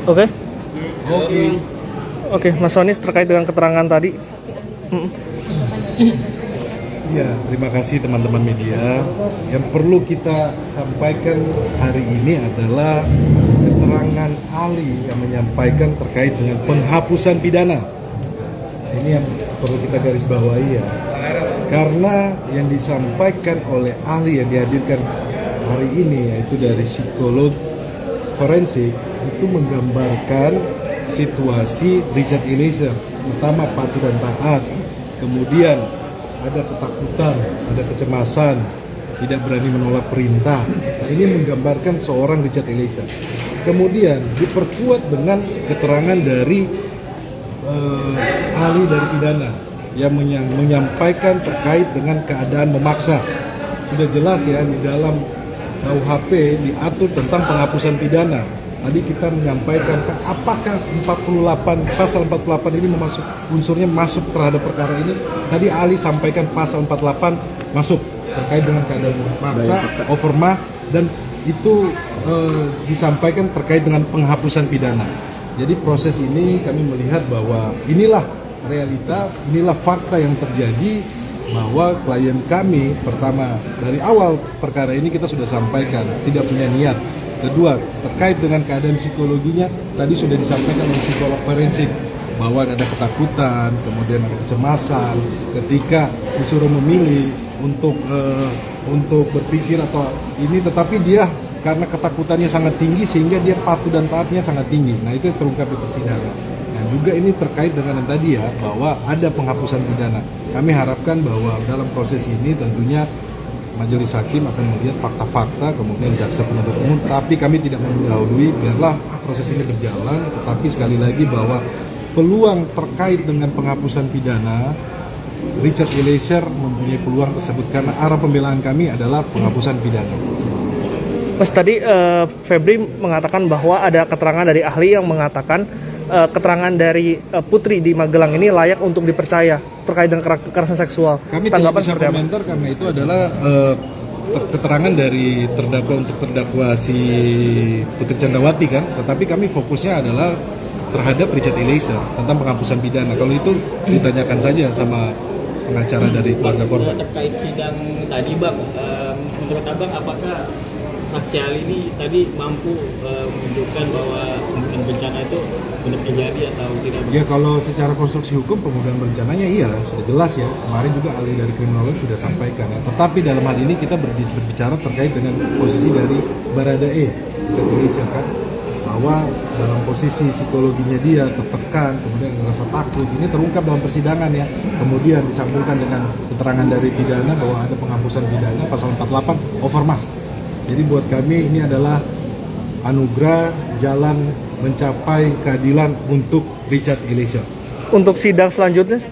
Oke. Oke. Oke, Mas Sony terkait dengan keterangan tadi. Ya, terima kasih teman-teman media. Yang perlu kita sampaikan hari ini adalah keterangan ahli yang menyampaikan terkait dengan penghapusan pidana. Ini yang perlu kita garis bawahi ya. Karena yang disampaikan oleh ahli yang dihadirkan hari ini yaitu dari psikolog forensik itu menggambarkan situasi Richard Eliezer, pertama patuh dan taat, kemudian ada ketakutan, ada kecemasan, tidak berani menolak perintah. Nah, ini menggambarkan seorang Richard Eliezer. Kemudian diperkuat dengan keterangan dari ahli dari pidana yang menyampaikan terkait dengan keadaan memaksa. Sudah jelas ya di dalam KUHP diatur tentang penghapusan pidana. Tadi kita menyampaikan apakah pasal 48 ini unsurnya masuk terhadap perkara ini. Tadi ahli sampaikan pasal 48 masuk terkait dengan keadaan memaksa, overmah, dan itu disampaikan terkait dengan penghapusan pidana. Jadi proses ini kami melihat bahwa inilah realita, inilah fakta yang terjadi, bahwa klien kami pertama dari awal perkara ini kita sudah sampaikan tidak punya niat. Kedua, terkait dengan keadaan psikologinya tadi sudah disampaikan oleh psikolog forensik bahwa ada ketakutan, kemudian ada kecemasan ketika disuruh memilih untuk berpikir atau ini, tetapi dia karena ketakutannya sangat tinggi sehingga dia patuh dan taatnya sangat tinggi. Nah, itu terungkap di persidangan. Nah, juga ini terkait dengan yang tadi ya, bahwa ada penghapusan pidana. Kami harapkan bahwa dalam proses ini tentunya majelis hakim akan melihat fakta-fakta, kemudian jaksa penuntut umum, tapi kami tidak mendahului, biarlah proses ini berjalan. Tetapi sekali lagi bahwa peluang terkait dengan penghapusan pidana, Richard Eliezer mempunyai peluang tersebut karena arah pembelaan kami adalah penghapusan pidana. Mas, tadi Febri mengatakan bahwa ada keterangan dari ahli yang mengatakan keterangan dari Putri di Magelang ini layak untuk dipercaya terkait dengan kekerasan seksual. Kami tidak bisa komentar karena itu adalah keterangan dari terdakwa si Putri Candrawati kan, tetapi kami fokusnya adalah terhadap Richard Eliezer tentang penghapusan pidana. Kalau itu ditanyakan saja sama pengacara dari keluarga korban. Terkait sidang tadi Bang, menurut Abang apakah saksi ahli ini tadi mampu menunjukkan bahwa pembunuhan berencana itu benar terjadi atau tidak? Ya, kalau secara konstruksi hukum pembunuhan berencananya iya, sudah jelas ya. Kemarin juga ahli dari kriminologi sudah sampaikan ya. Tetapi dalam hal ini kita berbicara terkait dengan posisi dari Baradae, Richard Eliezer kan, bahwa dalam posisi psikologinya dia tertekan, kemudian merasa takut. Ini terungkap dalam persidangan ya. Kemudian disambungkan dengan keterangan dari pidana bahwa ada penghapusan pidana pasal 48 overmah. Jadi buat kami ini adalah anugerah jalan mencapai keadilan untuk Richard Eliezer. Untuk sidang selanjutnya,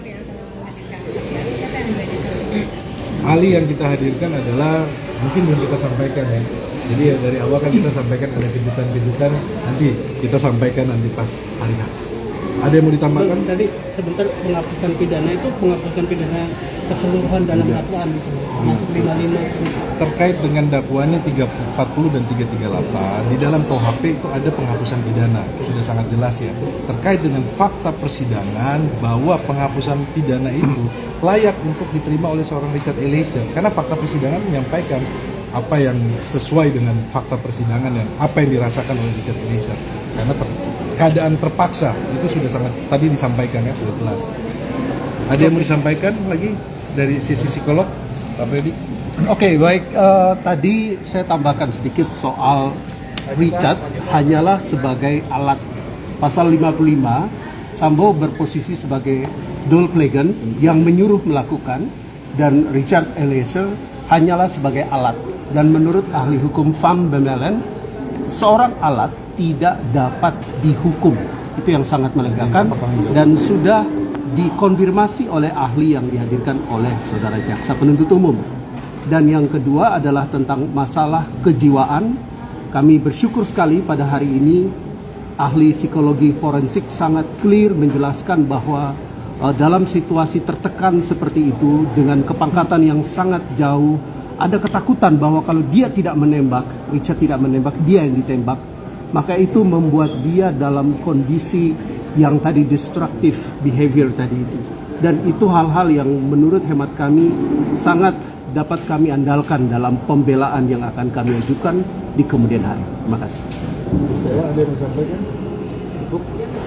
ahli yang kita hadirkan adalah mungkin belum kita sampaikan ya. Jadi ya, dari awal kan kita sampaikan ada kejutan-kejutan, nanti kita sampaikan nanti pas hari H. Ada yang mau ditambahkan? Tadi sebentar penghapusan pidana itu penghapusan pidana keseluruhan dalam dakwaan masuk 55. Terkait dengan dakwaannya 340 dan 338 di dalam KUHP itu ada penghapusan pidana, sudah sangat jelas ya. Terkait dengan fakta persidangan bahwa penghapusan pidana itu layak untuk diterima oleh seorang Richard Eliezer karena fakta persidangan menyampaikan apa yang sesuai dengan fakta persidangan dan apa yang dirasakan oleh Richard Eliezer. Karena keadaan terpaksa itu sudah sangat tadi disampaikan ya, sudah jelas. Ada yang mau disampaikan lagi dari sisi psikolog, Pak Freddy? Oke, baik. Tadi saya tambahkan sedikit soal Richard hanyalah sebagai alat. Pasal 55, Sambo berposisi sebagai doppelganger yang menyuruh melakukan, dan Richard Eliezer hanyalah sebagai alat. Dan menurut ahli hukum Van Bemmelen, seorang alat tidak dapat dihukum. Itu yang sangat melegakan dan sudah dikonfirmasi oleh ahli yang dihadirkan oleh saudara jaksa penuntut umum. Dan yang kedua adalah tentang masalah kejiwaan. Kami bersyukur sekali pada hari ini ahli psikologi forensik sangat clear menjelaskan bahwa dalam situasi tertekan seperti itu dengan kepangkatan yang sangat jauh, ada ketakutan bahwa kalau dia tidak menembak, Richard tidak menembak, dia yang ditembak. maka itu membuat dia dalam kondisi yang tadi destructive behavior tadi itu. Dan itu hal-hal yang menurut hemat kami sangat dapat kami andalkan dalam pembelaan yang akan kami ajukan di kemudian hari. Terima kasih. Saya ada yang sampaikan?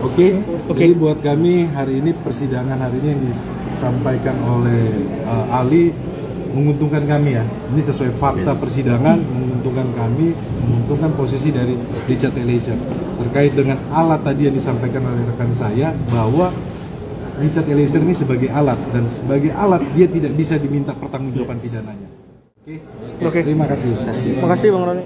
Oke. Jadi buat kami hari ini persidangan hari ini yang disampaikan oleh Ali menguntungkan kami ya. Ini sesuai fakta persidangan, menguntungkan kami, menguntungkan posisi dari Richard Eliezer. Terkait dengan alat tadi yang disampaikan oleh rekan saya bahwa Richard Eliezer ini sebagai alat, dan sebagai alat dia tidak bisa diminta pertanggungjawaban pidananya. Oke. Oke. Terima kasih. Terima kasih Bang Roni.